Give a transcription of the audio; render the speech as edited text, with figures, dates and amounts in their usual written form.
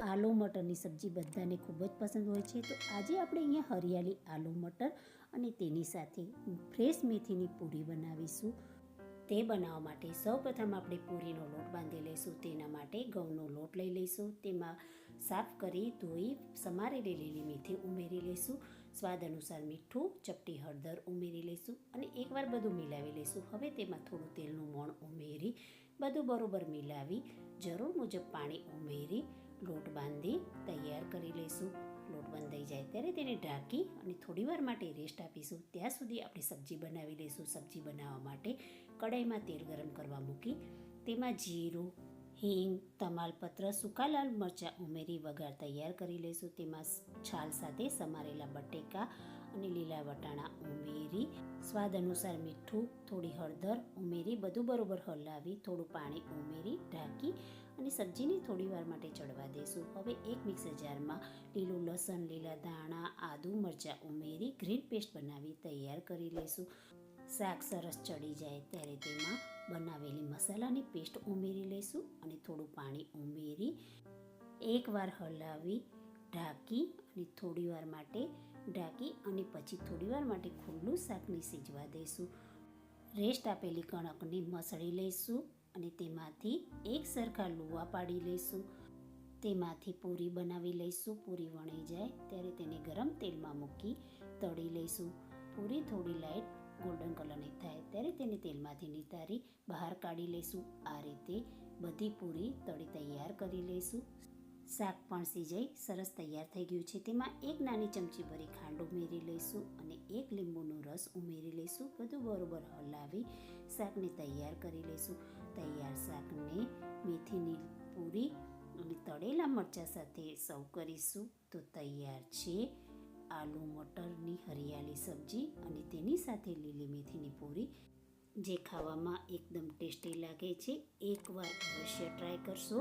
આલુ મટરની સબ્જી બધાને ખૂબ જ પસંદ હોય છે. તો આજે આપણે અહીંયા હરિયાળી આલુ મટર અને તેની સાથે ફ્રેશ મેથીની પૂરી બનાવીશું. તે બનાવવા માટે સૌપ્રથમ આપણે પૂરીનો લોટ બાંધી લઈશું. તેના માટે ઘઉંનો લોટ લઈ લઈશું. તેમાં સાફ કરી ધોઈ સમારેલી લીલી મેથી ઉમેરી લઈશું. સ્વાદ અનુસાર મીઠું, ચપટી હળદર ઉમેરી લઈશું અને એકવાર બધું મિલાવી લઈશું. હવે તેમાં થોડું તેલનું મોણ ઉમેરી બધું બરોબર મિલાવી જરૂર મુજબ પાણી ઉમેરી લોટ બાંધી તૈયાર કરી લઈશું. લોટ બંધાઈ જાય ત્યારે તેને ઢાંકી અને થોડીવાર માટે રેસ્ટ આપીશું. ત્યાં સુધી આપણે સબ્જી બનાવી લઈશું. સબ્જી બનાવવા માટે કડાઈમાં તેલ ગરમ કરવા મૂકી તેમાં જીરું, હિંગ, તમાલપત્ર, સૂકા લાલ મરચાં ઉમેરી વઘાર તૈયાર કરી લઈશું. તેમાં છાલ સાથે સમારેલા બટેકા અને લીલા વટાણા ઉમેરી સ્વાદ અનુસાર મીઠું, થોડી હળદર ઉમેરી બધું બરોબર હલાવી થોડું પાણી ઉમેરી ઢાંકી અને સબ્જીને થોડીવાર માટે ચડવા દઈશું. હવે એક મિક્સર જારમાં લીલું લસણ, લીલા ધાણા, આદુ, મરચાં ઉમેરી ગ્રીન પેસ્ટ બનાવી તૈયાર કરી લઈશું. શાક સરસ ચડી જાય ત્યારે તેમાં બનાવેલી મસાલાની પેસ્ટ ઉમેરી લઈશું અને થોડું પાણી ઉમેરી એકવાર હલાવી ઢાંકી અને થોડીવાર માટે ઢાંકી અને પછી થોડીવાર માટે ખુલ્લું શાકને સીજવા દઈશું. રેસ્ટ આપેલી કણકને મસળી લઈશું અને તેમાંથી એક સરખા લુવા પાડી લઈશું. તેમાંથી પૂરી બનાવી લઈશું. પૂરી વણાઈ જાય ત્યારે તેને ગરમ તેલમાં મૂકી તળી લઈશું. પૂરી થોડી લાઈટ ગોલ્ડન કલરની થાય ત્યારે તેને તેલમાંથી નિતારી બહાર કાઢી લઈશું. આ રીતે બધી પૂરી તળી તૈયાર કરી લઈશું. શાક પણ સીજાઈ સરસ તૈયાર થઈ ગયું છે. તેમાં એક નાની ચમચી ભરી ખાંડ ઉમેરી લઈશું અને એક લીંબુનો રસ ઉમેરી લઈશું. બધું બરોબર હલાવી શાકને તૈયાર કરી લઈશું. તૈયાર શાકને મેથીની પૂરી અને તળેલા મરચાં સાથે સર્વ કરીશું તો તૈયાર છે આલુ મટરની હરિયાળી સબ્જી અને તેની સાથે લીલી મેથીની પૂરી, જે ખાવામાં એકદમ ટેસ્ટી લાગે છે. એકવાર અવશ્ય ટ્રાય કરશો.